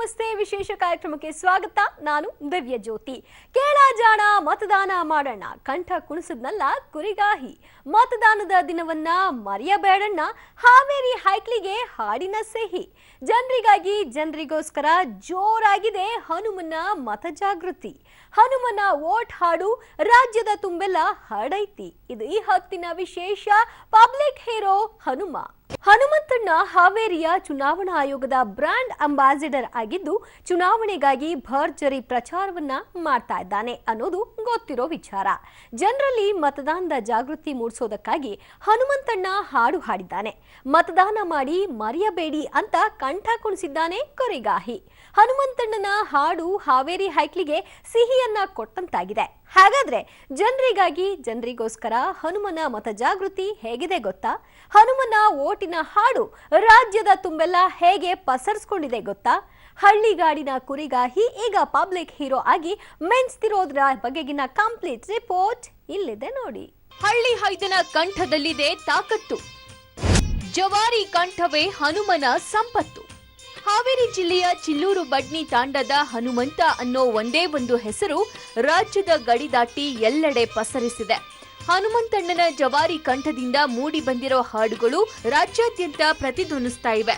ನಮಸ್ತೆ ವಿಶೇಷ ಕಾರ್ಯಕ್ರಮಕ್ಕೆ ಸ್ವಾಗತ. ನಾನು ದಿವ್ಯ ಜ್ಯೋತಿ. ಕೇಳ ಜಾಣ ಮತದಾನ ಮಾಡೋಣ, ಕಂಠ ಕುಣಿಸಿದ್ನಲ್ಲ ಕುರಿಗಾಹಿ. ಮತದಾನದ ದಿನವನ್ನ ಮರೆಯಬೇಡಣ್ಣ, ಹಾವೇರಿ ಹೈಕ್ಲಿಗೆ ಹಾಡಿನ ಸಿಹಿ. ಜನರಿಗಾಗಿ ಜನರಿಗೋಸ್ಕರ ಜೋರಾಗಿದೆ ಹನುಮನ ಮತ ಜಾಗೃತಿ. ಹನುಮನ ವೋಟ್ ಹಾಡು ರಾಜ್ಯದ ತುಂಬೆಲ್ಲ ಹರಡೈತಿ. ಇದು ಈ ಹೊತ್ತಿನ ವಿಶೇಷ. Public hero Hanuma. ಹನುಮಂತಣ್ಣ ಹಾವೇರಿಯ ಚುನಾವಣಾ ಆಯೋಗದ ಬ್ರಾಂಡ್ ಅಂಬಾಸಿಡರ್ ಆಗಿದ್ದು ಚುನಾವಣೆಗಾಗಿ ಭರ್ಜರಿ ಪ್ರಚಾರವನ್ನ ಮಾಡ್ತಾ ಇದ್ದಾನೆ ಅನ್ನೋದು ಗೊತ್ತಿರೋ ವಿಚಾರ. ಜನರಲ್ಲಿ ಮತದಾನದ ಜಾಗೃತಿ ಮೂಡಿಸೋದಕ್ಕಾಗಿ ಹನುಮಂತಣ್ಣ ಹಾಡು ಹಾಡಿದ್ದಾನೆ. ಮತದಾನ ಮಾಡಿ ಮರೆಯಬೇಡಿ ಅಂತ ಕಂಠ ಕುಣಿಸಿದ್ದಾನೆ ಕೊರಿಗಾಹಿ. ಹನುಮಂತಣ್ಣನ ಹಾಡು ಹಾವೇರಿ ಹೈಕ್ಲಿಗೆ ಸಿಹಿಯನ್ನ ಕೊಟ್ಟಂತಾಗಿದೆ. ಹಾಗಾದ್ರೆ ಜನರಿಗಾಗಿ ಜನರಿಗೋಸ್ಕರ ಹನುಮನ ಮತ ಜಾಗೃತಿ ಹೇಗಿದೆ ಗೊತ್ತಾ? ಹನುಮನ ಓಟಿನ ಹಾಡು ರಾಜ್ಯದ ತುಂಬೆಲ್ಲ ಹೇಗೆ ಪಸರಿಸ್ಕೊಂಡಿದೆ ಗೊತ್ತಾ? ಹಳ್ಳಿಗಾಡಿನ ಕುರಿಗಾಹಿ ಈಗ ಪಬ್ಲಿಕ್ ಹೀರೋ ಆಗಿ ಮೆಂಚ್ತಿರೋದ್ರ ಬಗೆಗಿನ ಕಂಪ್ಲೀಟ್ ರಿಪೋರ್ಟ್ ಇಲ್ಲಿದೆ ನೋಡಿ. ಹಳ್ಳಿ ಹೈದನ ಕಂಠದಲ್ಲಿದೆ ತಾಕತ್ತು, ಜವಾರಿ ಕಂಠವೇ ಹನುಮನ ಸಂಪತ್ತು. ಹಾವೇರಿ ಜಿಲ್ಲೆಯ ಚಿಲ್ಲೂರು ಬಡ್ನಿ ತಾಂಡದ ಹನುಮಂತ ಅನ್ನೋ ಒಂದೇ ಒಂದು ಹೆಸರು ರಾಜ್ಯದ ಗಡಿ ದಾಟಿ ಎಲ್ಲೆಡೆ ಪಸರಿಸಿದೆ. ಹನುಮಂತಣ್ಣನ ಜವಾರಿ ಕಂಠದಿಂದ ಮೂಡಿ ಬಂದಿರೋ ಹಾಡುಗಳು ರಾಜ್ಯಾದ್ಯಂತ ಪ್ರತಿಧ್ವನಿಸ್ತಾ ಇವೆ.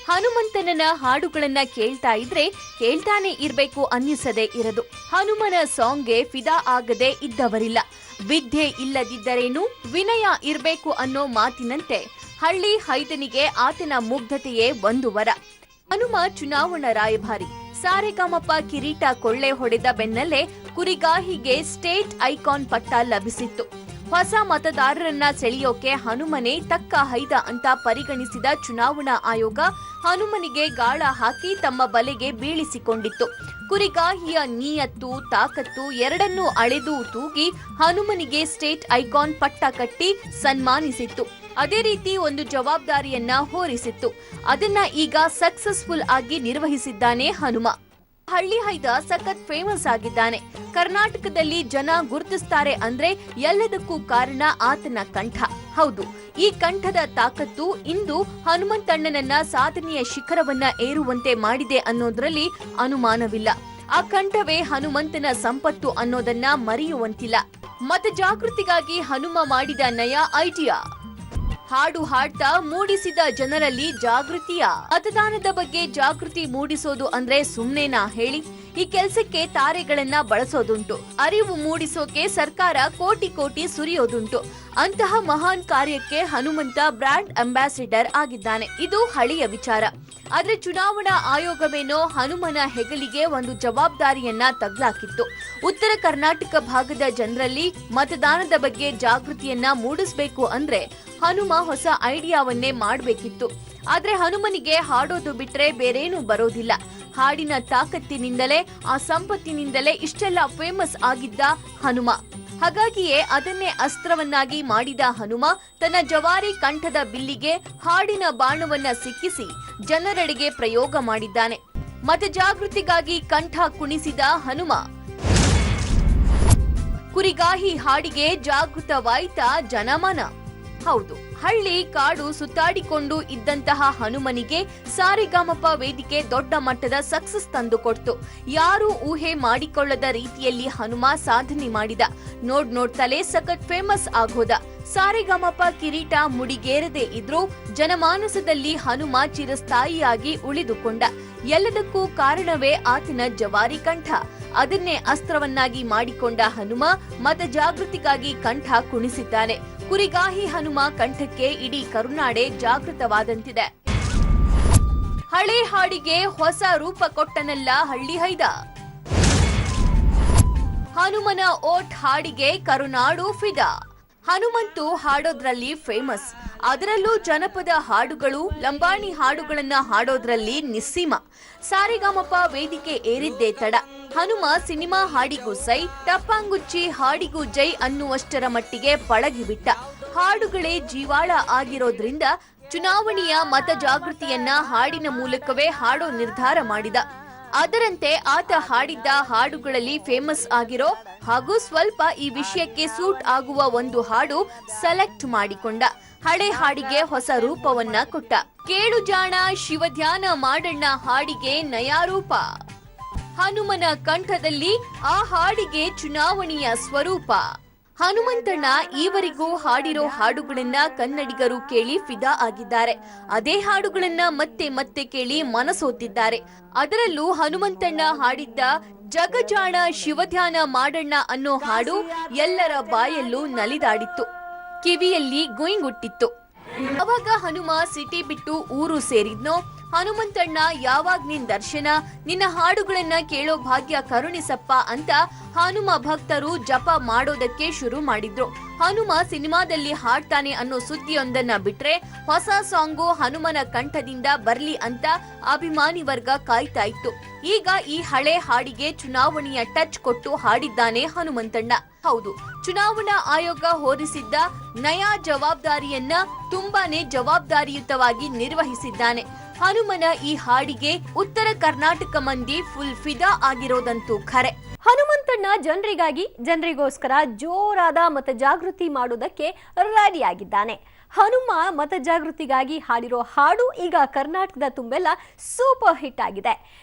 ಹನುಮಂತಣ್ಣನ ಹಾಡುಗಳನ್ನ ಕೇಳ್ತಾ ಇದ್ರೆ ಕೇಳ್ತಾನೆ ಇರ್ಬೇಕು ಅನ್ನಿಸದೇ ಇರದು. ಹನುಮನ ಸಾಂಗ್ಗೆ ಫಿದಾ ಆಗದೆ ಇದ್ದವರಿಲ್ಲ. ವಿದ್ಯೆ ಇಲ್ಲದಿದ್ದರೇನು, ವಿನಯ ಇರ್ಬೇಕು ಅನ್ನೋ ಮಾತಿನಂತೆ ಹಳ್ಳಿ ಹೈದನಿಗೆ ಆತನ ಮುಗ್ಧತೆಯೇ ಒಂದು ವರ. ಹನುಮ ಚುನಾವಣಾ ರಾಯಭಾರಿ. ಸಾರೆಗಾಮಪ್ಪ ಕಿರೀಟ ಕೊಳ್ಳೆ ಹೊಡೆದ ಬೆನ್ನಲ್ಲೇ ಕುರಿಗಾಹಿಗೆ ಸ್ಟೇಟ್ ಐಕಾನ್ ಪಟ್ಟ ಲಭಿಸಿತ್ತು. ಹೊಸ ಮತದಾರರನ್ನ ಸೆಳೆಯೋಕೆ ಹನುಮನೆ ತಕ್ಕ ಹೈದ ಅಂತ ಪರಿಗಣಿಸಿದ ಚುನಾವಣಾ ಆಯೋಗ ಹನುಮನಿಗೆ ಗಾಳ ಹಾಕಿ ತಮ್ಮ ಬಲೆಗೆ ಬೀಳಿಸಿಕೊಂಡಿತ್ತು. ಕುರಿಗಾಹಿಯ ನಿಯತ್ತು ತಾಕತ್ತು ಎರಡನ್ನೂ ಅಳೆದು ತೂಗಿ ಹನುಮನಿಗೆ ಸ್ಟೇಟ್ ಐಕಾನ್ ಪಟ್ಟ ಕಟ್ಟಿ ಸನ್ಮಾನಿಸಿತ್ತು. ಅದೇ ರೀತಿ ಒಂದು ಜವಾಬ್ದಾರಿಯನ್ನ ಹೊರಿಸಿತ್ತು. ಅದನ್ನ ಈಗ ಸಕ್ಸಸ್ಫುಲ್ ಆಗಿ ನಿರ್ವಹಿಸಿದ್ದಾನೆ ಹನುಮ. ಹಳ್ಳಿ ಹೈದ ಸಖತ್ ಫೇಮಸ್ ಆಗಿದ್ದಾನೆ. ಕರ್ನಾಟಕದಲ್ಲಿ ಜನ ಗುರುತಿಸ್ತಾರೆ ಅಂದ್ರೆ ಎಲ್ಲದಕ್ಕೂ ಕಾರಣ ಆತನ ಕಂಠ. ಹೌದು, ಈ ಕಂಠದ ತಾಕತ್ತು ಇಂದು ಹನುಮಂತಣ್ಣನನ್ನ ಸಾಧನೆಯ ಶಿಖರವನ್ನ ಏರುವಂತೆ ಮಾಡಿದೆ ಅನ್ನೋದ್ರಲ್ಲಿ ಅನುಮಾನವಿಲ್ಲ. ಆ ಕಂಠವೇ ಹನುಮಂತನ ಸಂಪತ್ತು ಅನ್ನೋದನ್ನ ಮರೆಯುವಂತಿಲ್ಲ. ಮತ ಜಾಗೃತಿಗಾಗಿ ಹನುಮ ಮಾಡಿದ ನಯ ಐಡಿಯಾ. ಹಾಡು ಹಾಡ್ತಾ ಮೂಡಿಸಿದ ಜನರಲ್ಲಿ ಜಾಗೃತಿಯ. ಮತದಾನದ ಬಗ್ಗೆ ಜಾಗೃತಿ ಮೂಡಿಸೋದು ಅಂದ್ರೆ ಸುಮ್ನೆನಾ ಹೇಳಿ? ಈ ಕೆಲಸಕ್ಕೆ ತಾರೆಗಳನ್ನ ಬಳಸೋದುಂಟು, ಅರಿವು ಮೂಡಿಸೋಕೆ ಸರ್ಕಾರ ಕೋಟಿ ಕೋಟಿ ಸುರಿಯೋದುಂಟು. ಅಂತಹ ಮಹಾನ್ ಕಾರ್ಯಕ್ಕೆ ಹನುಮಂತ ಬ್ರಾಂಡ್ ಅಂಬಾಸಿಡರ್ ಆಗಿದ್ದಾನೆ. ಇದು ಹಳೆಯ ವಿಚಾರ. ಆದ್ರೆ ಚುನಾವಣಾ ಆಯೋಗವೇನೋ ಹನುಮನ ಹೆಗಲಿಗೆ ಒಂದು ಜವಾಬ್ದಾರಿಯನ್ನ ತಗ್ಲಾಕಿತ್ತು. ಉತ್ತರ ಕರ್ನಾಟಕ ಭಾಗದ ಜನರಲ್ಲಿ ಮತದಾನದ ಬಗ್ಗೆ ಜಾಗೃತಿಯನ್ನ ಮೂಡಿಸಬೇಕು ಅಂದ್ರೆ ಹನುಮ ಹೊಸ ಐಡಿಯಾವನ್ನೇ ಮಾಡಬೇಕಿತ್ತು. ಆದ್ರೆ ಹನುಮನಿಗೆ ಹಾಡೋದು ಬಿಟ್ರೆ ಬೇರೇನೂ ಬರೋದಿಲ್ಲ. ಹಾಡಿನ ತಾಕತ್ತಿನಿಂದಲೇ, ಆ ಸಂಪತ್ತಿನಿಂದಲೇ ಇಷ್ಟೆಲ್ಲ ಫೇಮಸ್ ಆಗಿದ್ದ ಹನುಮ. ಹಾಗಾಗಿಯೇ ಅದನ್ನೇ ಅಸ್ತ್ರವನ್ನಾಗಿ ಮಾಡಿದ ಹನುಮ ತನ್ನ ಜವಾರಿ ಕಂಠದ ಬಿಲ್ಲಿಗೆ ಹಾಡಿನ ಬಾಣವನ್ನ ಸಿಕ್ಕಿಸಿ ಜನರೆಡೆಗೆ ಪ್ರಯೋಗ ಮಾಡಿದ್ದಾನೆ. ಮತ ಜಾಗೃತಿಗಾಗಿ ಕಂಠ ಕುಣಿಸಿದ ಹನುಮ. ಕುರಿಗಾಹಿ ಹಾಡಿಗೆ ಜಾಗೃತವಾಯಿತಾ ಜನಮನ. ಹೌದು, ಹಳ್ಳಿ ಕಾಡು ಸುತ್ತಾಡಿಕೊಂಡು ಇದ್ದಂತಹ ಹನುಮನಿಗೆ ಸಾರೆಗಾಮಪ ವೇದಿಕೆ ದೊಡ್ಡ ಮಟ್ಟದ ಸಕ್ಸಸ್ ತಂದುಕೊಡ್ತು. ಯಾರೂ ಊಹೆ ಮಾಡಿಕೊಳ್ಳದ ರೀತಿಯಲ್ಲಿ ಹನುಮ ಸಾಧನೆ ಮಾಡಿದ. ನೋಡ್ತಲೇ ಸಖತ್ ಫೇಮಸ್ ಆಗೋದ. ಸಾರೆಗಾಮಪ ಕಿರೀಟ ಮುಡಿಗೇರದೆ ಇದ್ರೂ ಜನಮಾನಸದಲ್ಲಿ ಹನುಮ ಚಿರಸ್ಥಾಯಿಯಾಗಿ ಉಳಿದುಕೊಂಡ. ಎಲ್ಲದಕ್ಕೂ ಕಾರಣವೇ ಆತನ ಜವಾರಿ ಕಂಠ. ಅದನ್ನೇ ಅಸ್ತ್ರವನ್ನಾಗಿ ಮಾಡಿಕೊಂಡ ಹನುಮ ಮತ ಜಾಗೃತಿಗಾಗಿ ಕಂಠ ಕುಣಿಸಿದ್ದಾನೆ. ಕುರಿಗಾಹಿ ಹನುಮ ಕಂಠಕ್ಕೆ ಇಡೀ ಕರುನಾಡೆ ಜಾಗೃತವಾದಂತಿದೆ. ಹಳೆ ಹಾಡಿಗೆ ಹೊಸ ರೂಪ ಕೊಟ್ಟನಲ್ಲ ಹಳ್ಳಿ ಹೈದ. ಹನುಮನ ಓಟ್ ಹಾಡಿಗೆ ಕರುನಾಡು ಫಿದಾ. ಹನುಮಂತು ಹಾಡೋದ್ರಲ್ಲಿ ಫೇಮಸ್. ಅದರಲ್ಲೂ ಜನಪದ ಹಾಡುಗಳು, ಲಂಬಾಣಿ ಹಾಡುಗಳನ್ನ ಹಾಡೋದ್ರಲ್ಲಿ ನಿಸ್ಸೀಮ. ಸಾರೆಗಾಮಪ ವೇದಿಕೆ ಏರಿದ್ದೇ ತಡ. ಹನುಮ ಸಿನಿಮಾ ಹಾಡಿಗೂ ಸೈ, ಟಪ್ಪಾಂಗುಚ್ಚಿ ಹಾಡಿಗೂ ಜೈ ಅನ್ನುವಷ್ಟರ ಮಟ್ಟಿಗೆ ಪಳಗಿಬಿಟ್ಟ. ಹಾಡುಗಳೇ ಜೀವಾಳ ಆಗಿರೋದ್ರಿಂದ ಚುನಾವಣೆಯ ಮತ ಜಾಗೃತಿಯನ್ನ ಹಾಡಿನ ಮೂಲಕವೇ ಹಾಡೋ ನಿರ್ಧಾರ ಮಾಡಿದ. ಅದರಂತೆ ಆತ ಹಾಡಿದ್ದ ಹಾಡುಗಳಲ್ಲಿ ಫೇಮಸ್ ಆಗಿರೋ ಹಾಗೂ ಸ್ವಲ್ಪ ಈ ವಿಷಯಕ್ಕೆ ಸೂಟ್ ಆಗುವ ಒಂದು ಹಾಡು ಸೆಲೆಕ್ಟ್ ಮಾಡಿಕೊಂಡ. ಹಳೆ ಹಾಡಿಗೆ ಹೊಸ ರೂಪವನ್ನ ಕೊಟ್ಟ. ಕೇಳು ಜಾಣ ಶಿವಧ್ಯಾನ ಮಾಡಣ್ಣ ಹಾಡಿಗೆ ನಯಾರೂಪ. ಹನುಮನ ಕಂಠದಲ್ಲಿ ಆ ಹಾಡಿಗೆ ಚುನಾವಣೆಯ ಸ್ವರೂಪ. ಹನುಮಂತಣ್ಣ ಈವರೆಗೂ ಹಾಡಿರೋ ಹಾಡುಗಳನ್ನ ಕನ್ನಡಿಗರು ಕೇಳಿ ಫಿದಾ ಆಗಿದ್ದಾರೆ. ಅದೇ ಹಾಡುಗಳನ್ನ ಮತ್ತೆ ಮತ್ತೆ ಕೇಳಿ ಮನಸೋತಿದ್ದಾರೆ. ಅದರಲ್ಲೂ ಹನುಮಂತಣ್ಣ ಹಾಡಿದ್ದ ಜಗಜಾಣ ಶಿವಧ್ಯಾನ ಮಾಡಣ್ಣ ಅನ್ನೋ ಹಾಡು ಎಲ್ಲರ ಬಾಯಲ್ಲೂ ನಲಿದಾಡಿತ್ತು, ಕಿವಿಯಲ್ಲಿ ಗುಯಿಂಗುಟ್ಟಿತ್ತು. ಅವಾಗ ಹನುಮ ಸಿಟಿ ಬಿಟ್ಟು ಊರು ಸೇರಿದ್ನೋ, ಹನುಮಂತಣ್ಣ ಯಾವಾಗ್ ನಿನ್ ದರ್ಶನ, ನಿನ್ನ ಹಾಡುಗಳನ್ನ ಕೇಳೋ ಭಾಗ್ಯ ಕರುಣಿಸಪ್ಪ ಅಂತ ಹನುಮ ಭಕ್ತರು ಜಪ ಮಾಡೋದಕ್ಕೆ ಶುರು ಮಾಡಿದ್ರು. ಹನುಮ ಸಿನಿಮಾದಲ್ಲಿ ಹಾಡ್ತಾನೆ ಅನ್ನೋ ಸುದ್ದಿಯೊಂದನ್ನ ಬಿಟ್ರೆ ಹೊಸ ಸಾಂಗು ಹನುಮನ ಕಂಠದಿಂದ ಬರ್ಲಿ ಅಂತ ಅಭಿಮಾನಿ ವರ್ಗ ಕಾಯ್ತಾ ಇತ್ತು. ಈಗ ಈ ಹಳೆ ಹಾಡಿಗೆ ಚುನಾವಣೆಯ ಟಚ್ ಕೊಟ್ಟು ಹಾಡಿದ್ದಾನೆ ಹನುಮಂತಣ್ಣ. ಹೌದು, ಚುನಾವಣಾ ಆಯೋಗ ಹೊರಿಸಿದ್ದ ನಯಾ ಜವಾಬ್ದಾರಿಯನ್ನ ತುಂಬಾನೇ ಜವಾಬ್ದಾರಿಯುತವಾಗಿ ನಿರ್ವಹಿಸಿದ್ದಾನೆ. ಹನುಮನ ಈ ಹಾಡಿಗೆ ಉತ್ತರ ಕರ್ನಾಟಕ ಮಂದಿ ಫುಲ್ ಫಿದಾ ಆಗಿರೋದಂತೂ ಖರೆ. ಹನುಮಂತಣ್ಣ ಜನರಿಗೋಸ್ಕರ ಜೋರಾದ ಮತ ಜಾಗೃತಿ ಮಾಡೋದಕ್ಕೆ ರೆಡಿಯಾಗಿದ್ದಾನೆ. ಹನುಮ ಮತ ಜಾಗೃತಿಗಾಗಿ ಹಾಡಿರೋ ಹಾಡು ಈಗ ಕರ್ನಾಟಕದ ತುಂಬೆಲ್ಲ ಸೂಪರ್ ಹಿಟ್ ಆಗಿದೆ.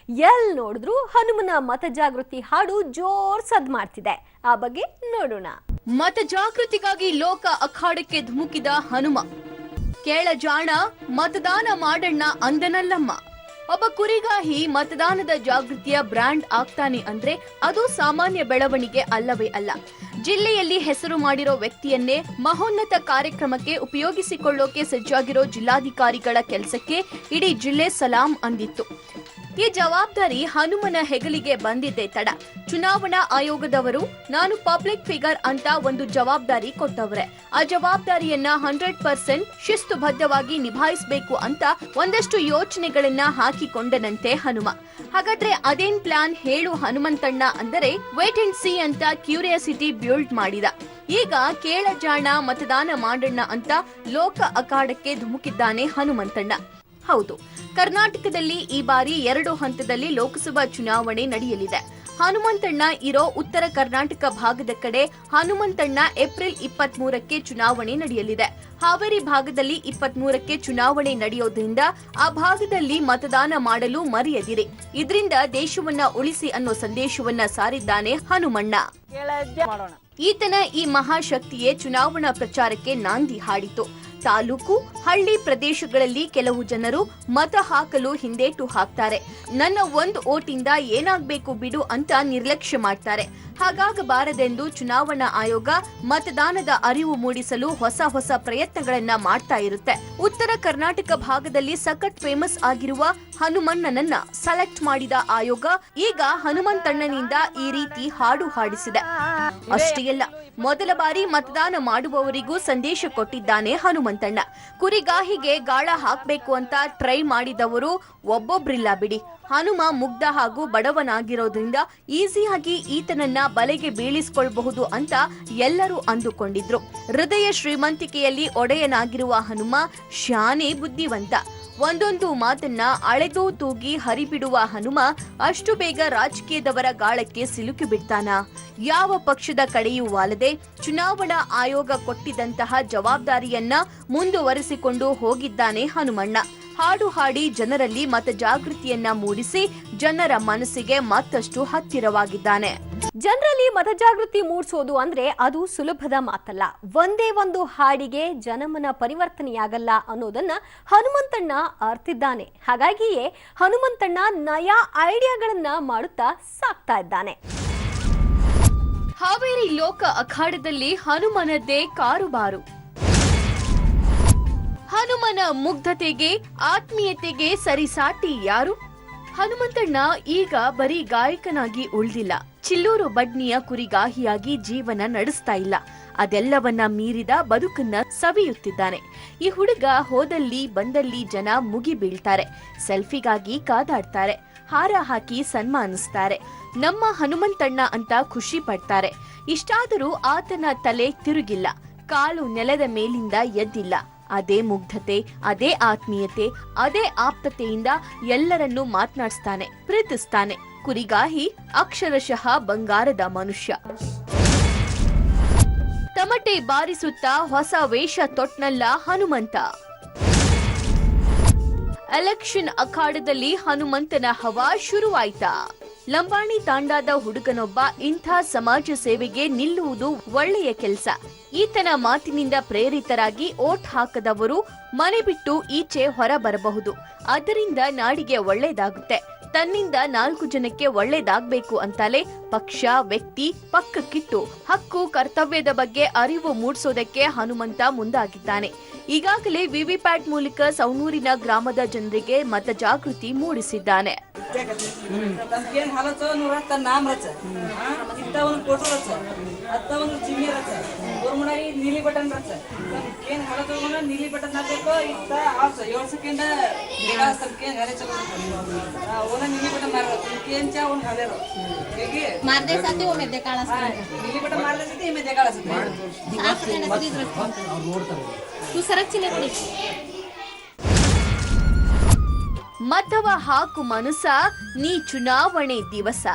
ಎಲ್ ನೋಡಿದ್ರು ಹನುಮನ ಮತ ಜಾಗೃತಿ ಹಾಡು ಜೋರ್ ಸದ್ ಮಾಡ್ತಿದೆ. ಆ ಬಗ್ಗೆ ನೋಡೋಣ. ಮತ ಜಾಗೃತಿಗಾಗಿ ಲೋಕ ಅಖಾಡಕ್ಕೆ ಧುಮುಕಿದ ಹನುಮ. ಕೇಳ ಜಾಣ ಮತದಾನ ಮಾಡಣ್ಣ ಅಂದನಲ್ಲಮ್ಮ. ಒಬ್ಬ ಕುರಿಗಾಹಿ ಮತದಾನದ ಜಾಗೃತಿಯ ಬ್ರ್ಯಾಂಡ್ ಆಗ್ತಾನೆ ಅಂದ್ರೆ ಅದು ಸಾಮಾನ್ಯ ಬೆಳವಣಿಗೆ ಅಲ್ಲವೇ ಅಲ್ಲ. ಜಿಲ್ಲೆಯಲ್ಲಿ ಹೆಸರು ಮಾಡಿರೋ ವ್ಯಕ್ತಿಯನ್ನೇ ಮಹೋನ್ನತ ಕಾರ್ಯಕ್ರಮಕ್ಕೆ ಉಪಯೋಗಿಸಿಕೊಳ್ಳೋಕೆ ಸಜ್ಜಾಗಿರೋ ಜಿಲ್ಲಾಧಿಕಾರಿಗಳ ಕೆಲಸಕ್ಕೆ ಇಡೀ ಜಿಲ್ಲೆ ಸಲಾಂ ಅಂದಿತ್ತು. ಈ ಜವಾಬ್ದಾರಿ ಹನುಮನ ಹೆಗಲಿಗೆ ಬಂದಿದ್ದೇ ತಡ. ಚುನಾವಣಾ ಆಯೋಗದವರು ನಾನು ಪಬ್ಲಿಕ್ ಫಿಗರ್ ಅಂತ ಒಂದು ಜವಾಬ್ದಾರಿ ಕೊಟ್ಟವ್ರೆ. ಆ ಜವಾಬ್ದಾರಿಯನ್ನ 100% ಶಿಸ್ತುಬದ್ಧವಾಗಿ ನಿಭಾಯಿಸಬೇಕು ಅಂತ ಒಂದಷ್ಟು ಯೋಚನೆಗಳನ್ನ ಹಾಕಿಕೊಂಡನಂತೆ ಹನುಮ. ಹಾಗಾದ್ರೆ ಅದೇನ್ ಪ್ಲಾನ್ ಹೇಳು ಹನುಮಂತಣ್ಣ ಅಂದರೆ ವೇಟ್ ಅಂಡ್ ಸಿ ಅಂತ ಕ್ಯೂರಿಯಾಸಿಟಿ ಬಿಲ್ಡ್ ಮಾಡಿದ. ಈಗ ಕೇಳ ಜಾಣ ಮತದಾನ ಮಾಡಣ್ಣ ಅಂತ ಲೋಕ ಅಖಾಡಕ್ಕೆ ಧುಮುಕಿದ್ದಾನೆ ಹನುಮಂತಣ್ಣ. ಹೌದು, ಕರ್ನಾಟಕದಲ್ಲಿ ಈ ಬಾರಿ 2 ಹಂತದಲ್ಲಿ ಲೋಕಸಭಾ ಚುನಾವಣೆ ನಡೆಯಲಿದೆ. ಹನುಮಂತಣ್ಣ ಇರೋ ಉತ್ತರ ಕರ್ನಾಟಕ ಭಾಗದ ಕಡೆ ಹನುಮಂತಣ್ಣ ಏಪ್ರಿಲ್ 23ಕ್ಕೆ ಚುನಾವಣೆ ನಡೆಯಲಿದೆ. ಹಾವೇರಿ ಭಾಗದಲ್ಲಿ 23ಕ್ಕೆ ಚುನಾವಣೆ ನಡೆಯೋದ್ರಿಂದ ಆ ಭಾಗದಲ್ಲಿ ಮತದಾನ ಮಾಡಲು ಮರೆಯದಿರಿ. ಇದರಿಂದ ದೇಶವನ್ನ ಉಳಿಸಿ ಅನ್ನೋ ಸಂದೇಶವನ್ನ ಸಾರಿದ್ದಾನೆ ಹನುಮಣ್ಣ. ಈತನ ಈ ಮಹಾಶಕ್ತಿಯೇ ಚುನಾವಣಾ ಪ್ರಚಾರಕ್ಕೆ ನಾಂದಿ ಹಾಡಿತು. ತಾಲೂಕು ಹಳ್ಳಿ ಪ್ರದೇಶಗಳಲ್ಲಿ ಕೆಲವು ಜನರು ಮತ ಹಾಕಲು ಹಿಂದೇಟು ಹಾಕ್ತಾರೆ. ನನ್ನ 1 ಓಟಿಂದ ಏನಾಗ್ಬೇಕು ಬಿಡು ಅಂತ ನಿರ್ಲಕ್ಷ್ಯ ಮಾಡ್ತಾರೆ. ಹಾಗಾಗಬಾರದೆಂದು ಚುನಾವಣಾ ಆಯೋಗ ಮತದಾನದ ಅರಿವು ಮೂಡಿಸಲು ಹೊಸ ಪ್ರಯತ್ನಗಳನ್ನ ಮಾಡ್ತಾ ಇರುತ್ತೆ. ಉತ್ತರ ಕರ್ನಾಟಕ ಭಾಗದಲ್ಲಿ ಸಖತ್ ಫೇಮಸ್ ಆಗಿರುವ ಹನುಮಣ್ಣನನ್ನ ಸೆಲೆಕ್ಟ್ ಮಾಡಿದ ಆಯೋಗ ಈಗ ಹನುಮಂತಣ್ಣನಿಂದ ಈ ರೀತಿ ಹಾಡು ಹಾಡಿಸಿದೆ. ಅಷ್ಟೇ ಅಲ್ಲ, ಮೊದಲ ಬಾರಿ ಮತದಾನ ಮಾಡುವವರಿಗೂ ಸಂದೇಶ ಕೊಟ್ಟಿದ್ದಾನೆ ಹನುಮಂತಣ್ಣ. ಕುರಿಗಾಹಿಗೆ ಗಾಳ ಹಾಕ್ಬೇಕು ಅಂತ ಟ್ರೈ ಮಾಡಿದವರು ಒಬ್ಬೊಬ್ರಿಲ್ಲ ಬಿಡಿ. ಹನುಮ ಮುಗ್ಧ ಹಾಗೂ ಬಡವನಾಗಿರೋದ್ರಿಂದ ಈಸಿಯಾಗಿ ಈತನನ್ನ ಬಲೆಗೆ ಬೀಳಿಸಿಕೊಳ್ಳಬಹುದು ಅಂತ ಎಲ್ಲರೂ ಅಂದುಕೊಂಡಿದ್ರು. ಹೃದಯ ಶ್ರೀಮಂತಿಕೆಯಲ್ಲಿ ಒಡೆಯನಾಗಿರುವ ಹನುಮ ಶಾನೆ ಬುದ್ಧಿವಂತ. ಒಂದೊಂದು ಮಾತನ್ನ ಅಳೆದು ತೂಗಿ ಹರಿಬಿಡುವ ಹನುಮ ಅಷ್ಟು ಬೇಗ ರಾಜಕೀಯದವರ ಗಾಳಕ್ಕೆ ಸಿಲುಕಿ ಬಿಡ್ತಾನ? ಯಾವ ಪಕ್ಷದ ಕಡೆಯೂ ವಾಲದೆ ಚುನಾವಣಾ ಆಯೋಗ ಕೊಟ್ಟಿದ್ದಂತಹ ಜವಾಬ್ದಾರಿಯನ್ನ ಮುಂದುವರಿಸಿಕೊಂಡು ಹೋಗಿದ್ದಾನೆ ಹನುಮಣ್ಣ. ಹಾಡು ಹಾಡಿ ಜನರಲ್ಲಿ ಮತ ಜಾಗೃತಿಯನ್ನ ಮೂಡಿಸಿ ಜನರ ಮನಸ್ಸಿಗೆ ಮತ್ತಷ್ಟು ಹತ್ತಿರವಾಗಿದ್ದಾನೆ. ಜನರಲ್ಲಿ ಮತಜಾಗೃತಿ ಮೂಡಿಸೋದು ಅಂದ್ರೆ ಅದು ಸುಲಭದ ಮಾತಲ್ಲ. ಒಂದೇ ಒಂದು ಹಾಡಿಗೆ ಜನಮನ ಪರಿವರ್ತನೆಯಾಗಲ್ಲ ಅನ್ನೋದನ್ನ ಹನುಮಂತಣ್ಣ ಅರ್ತಿದ್ದಾನೆ. ಹಾಗಾಗಿಯೇ ಹನುಮಂತಣ್ಣ ನಯಾ ಐಡಿಯಾಗಳನ್ನ ಮಾಡುತ್ತಾ ಸಾಕ್ತಾ ಇದ್ದಾನೆ. ಹಾವೇರಿ ಲೋಕ ಅಖಾಡದಲ್ಲಿ ಹನುಮನದ್ದೇ ಕಾರುಬಾರು. ಹನುಮನ ಮುಗ್ಧತೆಗೆ ಆತ್ಮೀಯತೆಗೆ ಸರಿಸಾಟಿ ಯಾರು? ಹನುಮಂತಣ್ಣ ಈಗ ಬರೀ ಗಾಯಕನಾಗಿ ಉಳಿದಿಲ್ಲ, ಚಿಲ್ಲೂರು ಬಡ್ನಿಯ ಕುರಿಗಾಹಿಯಾಗಿ ಜೀವನ ನಡೆಸ್ತಾ ಇಲ್ಲ. ಅದೆಲ್ಲವನ್ನ ಮೀರಿದ ಬದುಕನ್ನ ಸವಿಯುತ್ತಿದ್ದಾನೆ. ಈ ಹುಡುಗ ಹೋದಲ್ಲಿ ಬಂದಲ್ಲಿ ಜನ ಮುಗಿ ಬೀಳ್ತಾರೆ, ಸೆಲ್ಫಿಗಾಗಿ ಕಾದಾಡ್ತಾರೆ, ಹಾರ ಹಾಕಿ ಸನ್ಮಾನಿಸ್ತಾರೆ, ನಮ್ಮ ಹನುಮಂತಣ್ಣ ಅಂತ ಖುಷಿ ಪಡ್ತಾರೆ. ಇಷ್ಟಾದರೂ ಆತನ ತಲೆ ತಿರುಗಿಲ್ಲ, ಕಾಲು ನೆಲದ ಮೇಲಿಂದ ಎದ್ದಿಲ್ಲ. ಅದೇ ಮುಗ್ಧತೆ, ಅದೇ ಆತ್ಮೀಯತೆ, ಅದೇ ಆಪ್ತತೆಯಿಂದ ಎಲ್ಲರನ್ನೂ ಮಾತನಾಡಿಸ್ತಾನೆ, ಪ್ರೀತಿಸ್ತಾನೆ. ಕುರಿಗಾಹಿ ಅಕ್ಷರಶಃ ಬಂಗಾರದ ಮನುಷ್ಯ. ತಮಟೆ ಬಾರಿಸುತ್ತಾ ಹೊಸ ವೇಷ ತೊಟ್ನಲ್ಲ ಹನುಮಂತ. ಎಲೆಕ್ಷನ್ ಅಖಾಡದಲ್ಲಿ ಹನುಮಂತನ ಹವಾ ಶುರುವಾಯ್ತಾ? ಲಂಬಾಣಿ ತಾಂಡಾದ ಹುಡುಗನೊಬ್ಬ ಇಂಥ ಸಮಾಜ ಸೇವೆಗೆ ನಿಲ್ಲುವುದು ಒಳ್ಳೆಯ ಕೆಲಸ. ಈತನ ಮಾತಿನಿಂದ ಪ್ರೇರಿತರಾಗಿ ಓಟ್ ಹಾಕದವರು ಮನೆ ಬಿಟ್ಟು ಈಚೆ ಹೊರ ಬರಬಹುದು. ಅದರಿಂದ ನಾಡಿಗೆ ಒಳ್ಳೇದಾಗುತ್ತೆ. ತನ್ನಿಂದ 4 ಜನಕ್ಕೆ ಒಳ್ಳೇದಾಗ್ಬೇಕು ಅಂತಲೇ ಪಕ್ಷ, ವ್ಯಕ್ತಿ ಪಕ್ಕಕ್ಕಿಟ್ಟು ಹಕ್ಕು ಕರ್ತವ್ಯದ ಬಗ್ಗೆ ಅರಿವು ಮೂಡಿಸೋದಕ್ಕೆ ಹನುಮಂತ ಮುಂದಾಗಿದ್ದಾನೆ. ಈಗಾಗಲೇ ವಿವಿಪ್ಯಾಟ್ ಮೂಲಕ ಸೌನೂರಿನ ಗ್ರಾಮದ ಜನರಿಗೆ ಮತ ಜಾಗೃತಿ ಮೂಡಿಸಿದ್ದಾನೆ. ನೀಲಿ ಬಟನ್ ನೀಲಿ ಬಟನ್ ಹಾಕಬೇಕು ಇತ್ತ 7 ಸೆಕೆಂಡ್ ನೀಲಿ ಬಟನ್ मारते साथी वो में देखा नीली बटन मारते साथी में देखा तू सरक चिले पड़ी ಮತವ ಹಾಕು ಮನಸ ನೀ ಚುನಾವಣೆ ದಿವಸ.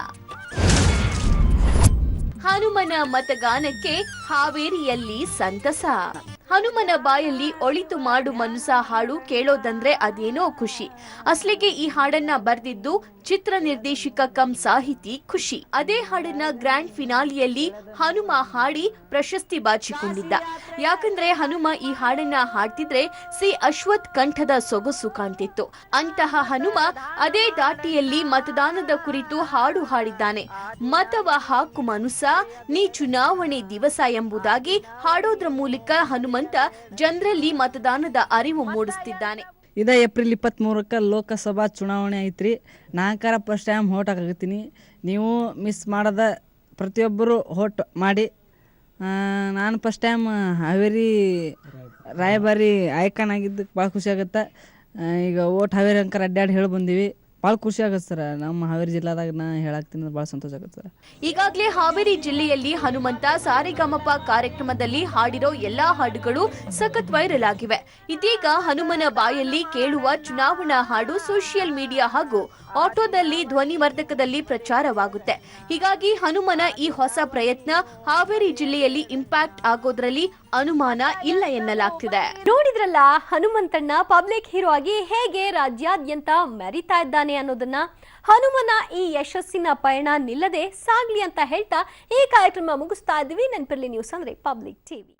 ಹನುಮನ ಮತಗಾನಕ್ಕೆ ಹಾವೇರಿಯಲ್ಲಿ ಸಂತಸ. ಹನುಮನ ಬಾಯಲ್ಲಿ ಒಳಿತು ಮಾಡು ಮನುಸ ಹಾಡು ಕೇಳೋದಂದ್ರೆ ಅದೇನೋ ಖುಷಿ. ಅಸಲಿಗೆ ಈ ಹಾಡನ್ನ ಬರೆದಿದ್ದು ಚಿತ್ರ ನಿರ್ದೇಶಕ ಕಂ ಸಾಹಿತಿ ಖುಷಿ. ಅದೇ ಹಾಡನ್ನ ಗ್ರ್ಯಾಂಡ್ ಫಿನಾಲಿಯಲ್ಲಿ ಹನುಮ ಹಾಡಿ ಪ್ರಶಸ್ತಿ ಬಾಚಿಕೊಂಡಿದ್ದ. ಯಾಕಂದ್ರೆ ಹನುಮ ಈ ಹಾಡನ್ನ ಹಾಡ್ತಿದ್ರೆ ಸಿ ಅಶ್ವಥ್ ಕಂಠದ ಸೊಗಸು ಕಾಣ್ತಿತ್ತು. ಅಂತಹ ಹನುಮ ಅದೇ ದಾಟಿಯಲ್ಲಿ ಮತದಾನದ ಕುರಿತು ಹಾಡು ಹಾಡಿದ್ದಾನೆ. ಮತವ ಹಾಕು ಮನುಸ ನೀ ಚುನಾವಣೆ ದಿವಸ ಎಂಬುದಾಗಿ ಹಾಡೋದ್ರ ಮೂಲಕ ಹನುಮಂತ ಜನರಲ್ಲಿ ಮತದಾನದ ಅರಿವು ಮೂಡಿಸುತ್ತಿದ್ದಾನೆ. ಇದ ಏಪ್ರಿಲ್ 23ಕ್ಕೆ ಲೋಕಸಭಾ ಚುನಾವಣೆ ಐತ್ರಿ. ನಾಲ್ಕರ ಫಸ್ಟ್ ಟೈಮ್ ಹೋಟ್ ಹಾಕತ್ತೀನಿ. ನೀವು ಮಿಸ್ ಮಾಡದ ಪ್ರತಿಯೊಬ್ಬರು ಹೋಟ್ ಮಾಡಿ. ನಾನು ಫಸ್ಟ್ ಟೈಮ್ ಹಾವೇರಿ ರಾಯಬಾರಿ ಆಯ್ಕನ್ ಆಗಿದ್ದಕ್ಕೆ ಭಾಳ ಖುಷಿ ಆಗುತ್ತೆ. ಈಗ ಓಟ್ ಹಾವೇರಿ ಅಂಕರ್ ಅಡ್ಡಾಡಿ ಹೇಳಿ ಬಂದೀವಿ. ಭಾಳ ಖುಷಿ ಆಗುತ್ತೆ ಸರ್. ನಮ್ಮ ಹಾವೇರಿ ಜಿಲ್ಲಾದಾಗ ನಾ ಹೇಳಾಕ್ತೀನಿ, ಭಾಳ ಸಂತೋಷ ಆಗುತ್ತೆ ಸರ್. ಈಗಾಗಲೇ ಹಾವೇರಿ ಜಿಲ್ಲೆಯಲ್ಲಿ ಹನುಮಂತ ಸಾರೆಗಮಪ ಕಾರ್ಯಕ್ರಮದಲ್ಲಿ ಹಾಡಿರೋ ಎಲ್ಲಾ ಹಾಡುಗಳು ಸಖತ್ ವೈರಲ್ ಆಗಿವೆ. ಇದೀಗ ಹನುಮನ ಬಾಯಲ್ಲಿ ಕೇಳುವ ಚುನಾವಣಾ ಹಾಡು ಸೋಷಿಯಲ್ ಮೀಡಿಯಾ ಹಾಗೂ ಆಟೋದಲ್ಲಿ ಧ್ವನಿವರ್ಧಕದಲ್ಲಿ ಪ್ರಚಾರವಾಗುತ್ತೆ. ಹೀಗಾಗಿ ಹನುಮನ ಈ ಹೊಸ ಪ್ರಯತ್ನ ಹಾವೇರಿ ಜಿಲ್ಲೆಯಲ್ಲಿ ಇಂಪ್ಯಾಕ್ಟ್ ಆಗೋದ್ರಲ್ಲಿ ಅನುಮಾನ ಇಲ್ಲ ಎನ್ನಲಾಗ್ತಿದೆ. ನೋಡಿದ್ರಲ್ಲ, ಹನುಮಂತಣ್ಣ ಪಬ್ಲಿಕ್ ಹೀರೋ ಆಗಿ ಹೇಗೆ ರಾಜ್ಯಾದ್ಯಂತ ಮೆರಿತಾ ಇದ್ದಾನೆ ಅನ್ನೋದನ್ನ. ಹನುಮನ ಈ ಯಶಸ್ಸಿನ ಪಯಣ ನಿಲ್ಲದೆ ಸಾಗ್ಲಿ ಅಂತ ಹೇಳ್ತಾ ಈ ಕಾರ್ಯಕ್ರಮ ಮುಗಿಸ್ತಾ ಇದ್ವಿ. ನೆನಪಿರ್ಲಿ, ನ್ಯೂಸ್ ಅಂದ್ರೆ ಪಬ್ಲಿಕ್ ಟಿವಿ.